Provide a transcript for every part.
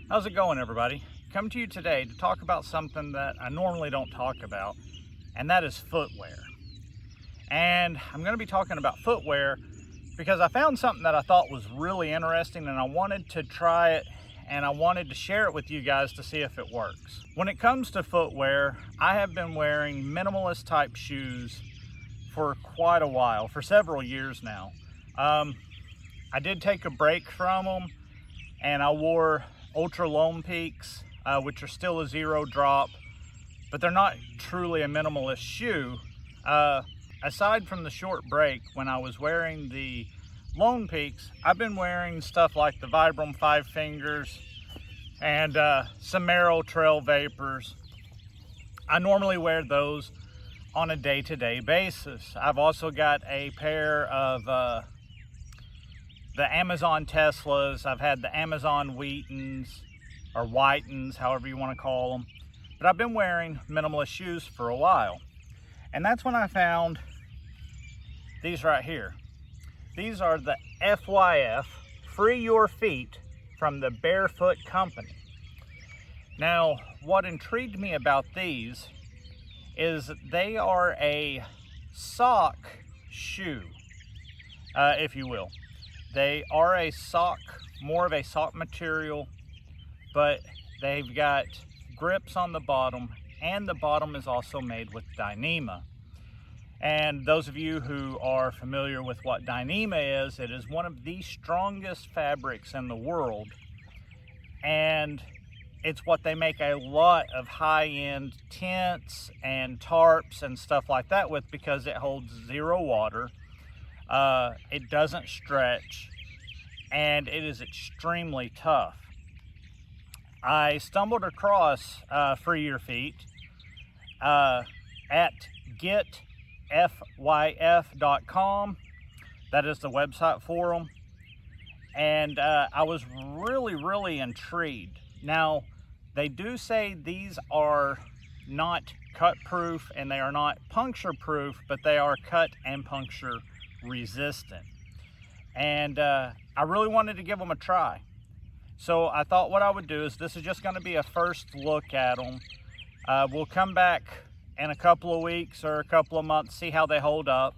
How's it going, everybody? Come to you today to talk about something that I normally don't talk about, and that is footwear. And I'm going to be talking about footwear because I found something that I thought was really interesting, and I wanted to try it, and I wanted to share it with you guys to see if it works. When it comes to footwear, I have been wearing minimalist type shoes for quite a while, for several years now. I did take a break from them, and I wore Ultra Lone Peaks, which are still a zero drop, but they're not truly a minimalist shoe. Aside from the short break, when I was wearing the Lone Peaks, I've been wearing stuff like the Vibram 5 Fingers and some Merrell Trail Vapors. I normally wear those on a day-to-day basis. I've also got a pair of the Amazon Teslas. I've had the Amazon Wheatons, or Whitens, however you want to call them. But I've been wearing minimalist shoes for a while. And that's when I found these right here. These are the FYF, Free Your Feet, from the Barefoot Company. Now, what intrigued me about these is they are a sock shoe, if you will. They are a sock, more of a sock material, but they've got grips on the bottom, and the bottom is also made with Dyneema. And those of you who are familiar with what Dyneema is, it is one of the strongest fabrics in the world, and it's what they make a lot of high-end tents and tarps and stuff like that with, because it holds zero water. It doesn't stretch, and it is extremely tough. I stumbled across Free Your Feet at getfyf.com. That is the website for them, and I was really intrigued. Now, they do say these are not cut proof and they are not puncture proof, but they are cut and puncture resistant, and I really wanted to give them a try. So I thought what I would do is, this is just going to be a first look at them. We'll come back in a couple of weeks or a couple of months, see how they hold up.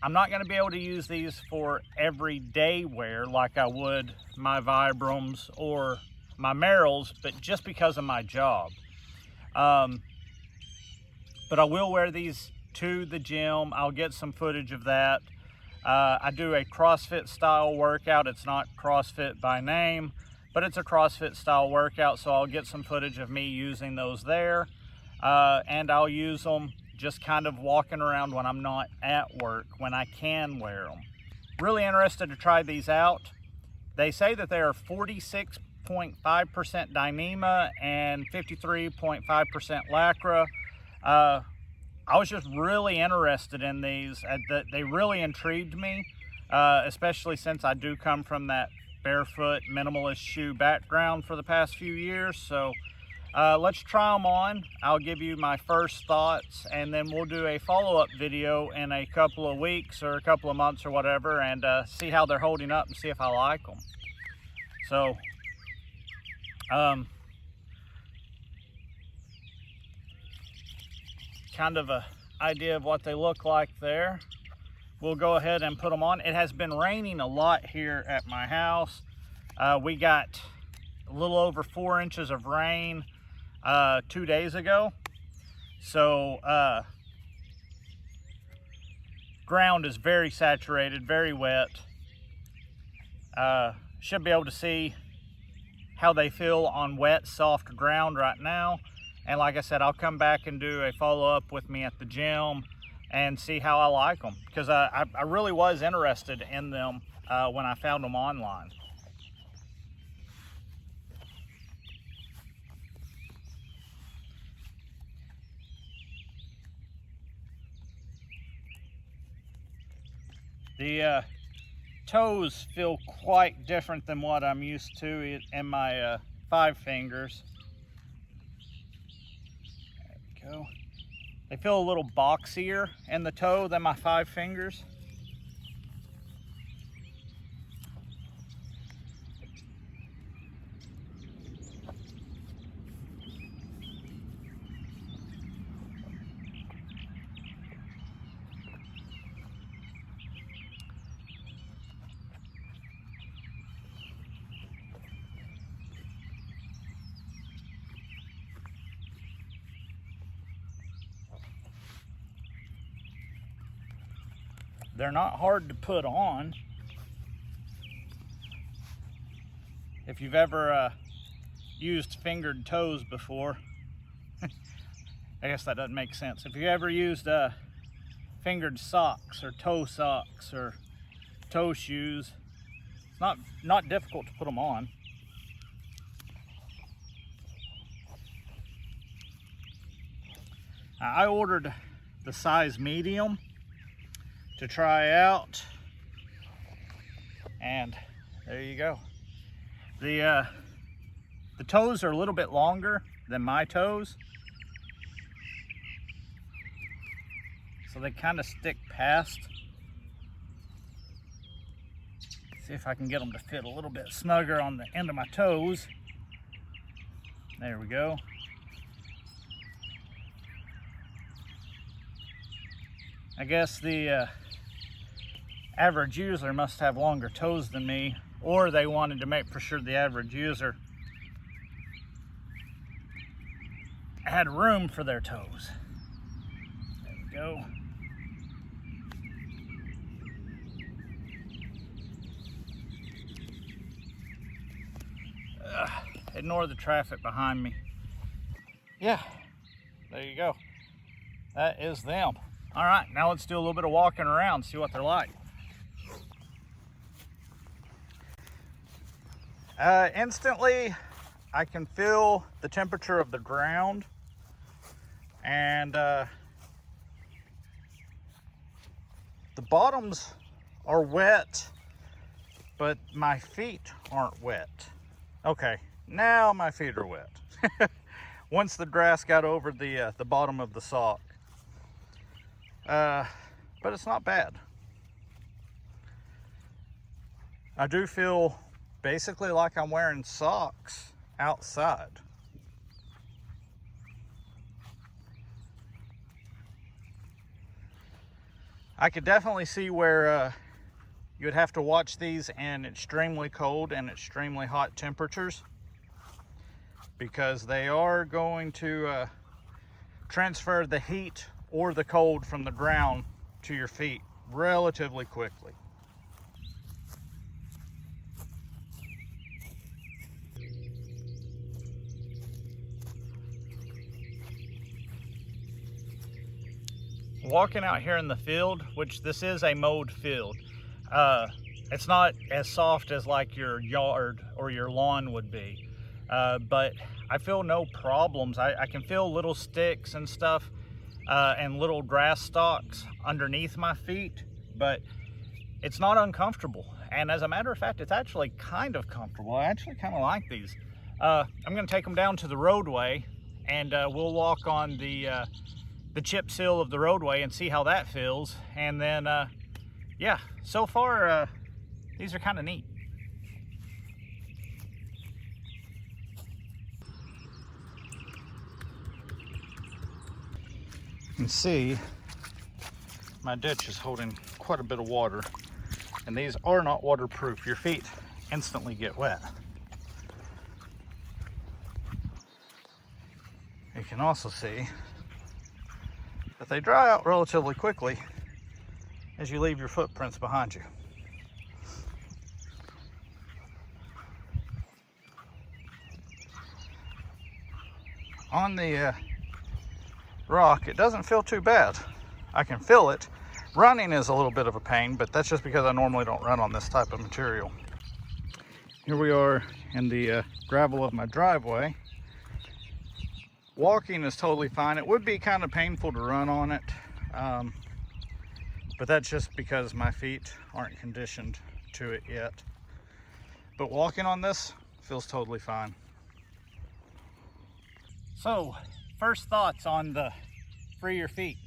I'm not going to be able to use these for everyday wear like I would my Vibrams or my Merrells, but just because of my job. But I will wear these to the gym. I'll get some footage of that. I do a CrossFit style workout. It's not CrossFit by name, but it's a CrossFit style workout, so I'll get some footage of me using those there. And I'll use them just kind of walking around when I'm not at work, when I can wear them. Really interested to try these out. They say that they are 46.5% Dyneema and 53.5% Lycra. I was just really interested in these. They really intrigued me, especially since I do come from that barefoot minimalist shoe background for the past few years. So let's try them on. I'll give you my first thoughts, and then we'll do a follow-up video in a couple of weeks or a couple of months or whatever, and see how they're holding up and see if I like them. So kind of a idea of what they look like there. We'll go ahead and put them on. It has been raining a lot here at my house. We got a little over 4 inches of rain 2 days ago. So ground is very saturated, very wet. Should be able to see how they feel on wet, soft ground right now. And like I said, I'll come back and do a follow-up with me at the gym and see how I like them, because I really was interested in them when I found them online. The toes feel quite different than what I'm used to in my 5 Fingers. There we go. They feel a little boxier in the toe than my 5 Fingers. They're not hard to put on. If you've ever used fingered toes before, I guess that doesn't make sense. If you ever used fingered socks or toe shoes, it's not difficult to put them on. I ordered the size medium to try out, and there you go. The toes are a little bit longer than my toes, so they kind of stick past. See if I can get them to fit a little bit snugger on the end of my toes. There we go. I guess the average user must have longer toes than me, or they wanted to make for sure the average user had room for their toes. There we go. Ignore the traffic behind me. Yeah, there you go. That is them. All right, now let's do a little bit of walking around, see what they're like. Instantly, I can feel the temperature of the ground, and the bottoms are wet, but my feet aren't wet. Okay, now my feet are wet. Once the grass got over the bottom of the sock. But it's not bad. I do feel basically like I'm wearing socks outside. I could definitely see where you would have to watch these in extremely cold and extremely hot temperatures, because they are going to transfer the heat or the cold from the ground to your feet relatively quickly. Walking out here in the field, which this is a mowed field, it's not as soft as like your yard or your lawn would be, but I feel no problems. I can feel little sticks and stuff and little grass stalks underneath my feet, but it's not uncomfortable. And as a matter of fact, it's actually kind of comfortable. I actually kind of like these. I'm going to take them down to the roadway, and we'll walk on the chip seal of the roadway and see how that feels. And then, yeah, so far, these are kind of neat. You can see my ditch is holding quite a bit of water, and these are not waterproof. Your feet instantly get wet. You can also see that they dry out relatively quickly as you leave your footprints behind you. On the rock, it doesn't feel too bad. I can feel it. Running is a little bit of a pain, but that's just because I normally don't run on this type of material. Here we are in the gravel of my driveway. Walking is totally fine. It would be kind of painful to run on it, but that's just because my feet aren't conditioned to it yet. But walking on this feels totally fine. So, first thoughts on the Free Your Feet.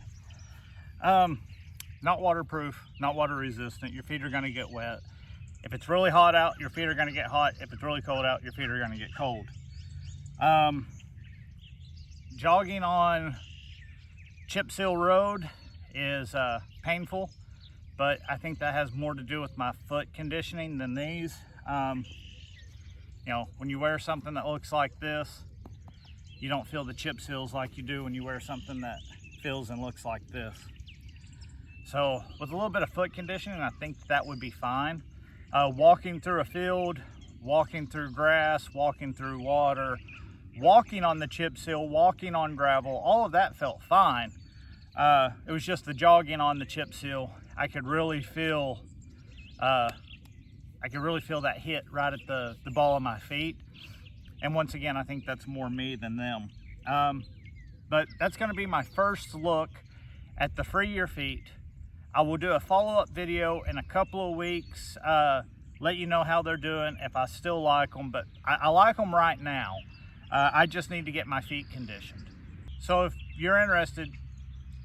Not waterproof, not water resistant. Your feet are going to get wet. If it's really hot out, your feet are going to get hot. If it's really cold out, your feet are going to get cold. Jogging on chip seal road is painful, but I think that has more to do with my foot conditioning than these. You know, when you wear something that looks like this, you don't feel the chip seals like you do when you wear something that feels and looks like this. So with a little bit of foot conditioning, I think that would be fine. Walking through a field, walking through grass, walking through water, walking on the chip seal, walking on gravel, all of that felt fine. It was just the jogging on the chip seal. I could really feel that hit right at the ball of my feet. And once again, I think that's more me than them. But that's going to be my first look at the Free Your Feet. I will do a follow-up video in a couple of weeks, let you know how they're doing, if I still like them, but I like them right now. I just need to get my feet conditioned. So if you're interested,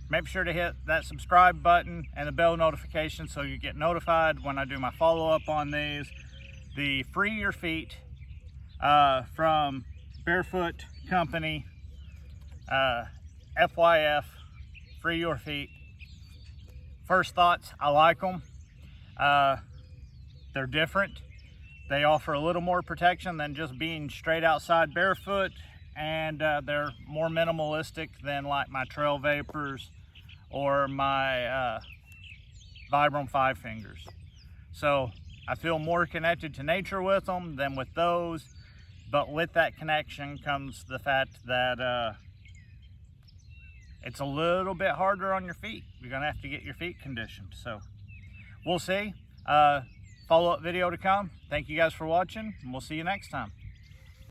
make sure to hit that subscribe button and the bell notification so you get notified when I do my follow-up on these. The Free Your Feet from Barefoot Company, FYF, Free Your Feet. First thoughts, I like them. They're different. They offer a little more protection than just being straight outside barefoot, and they're more minimalistic than like my Trail Vapors or my Vibram 5 Fingers. So I feel more connected to nature with them than with those, but with that connection comes the fact that it's a little bit harder on your feet. You're gonna have to get your feet conditioned. So we'll see. Follow-up video to come. Thank you guys for watching, and we'll see you next time.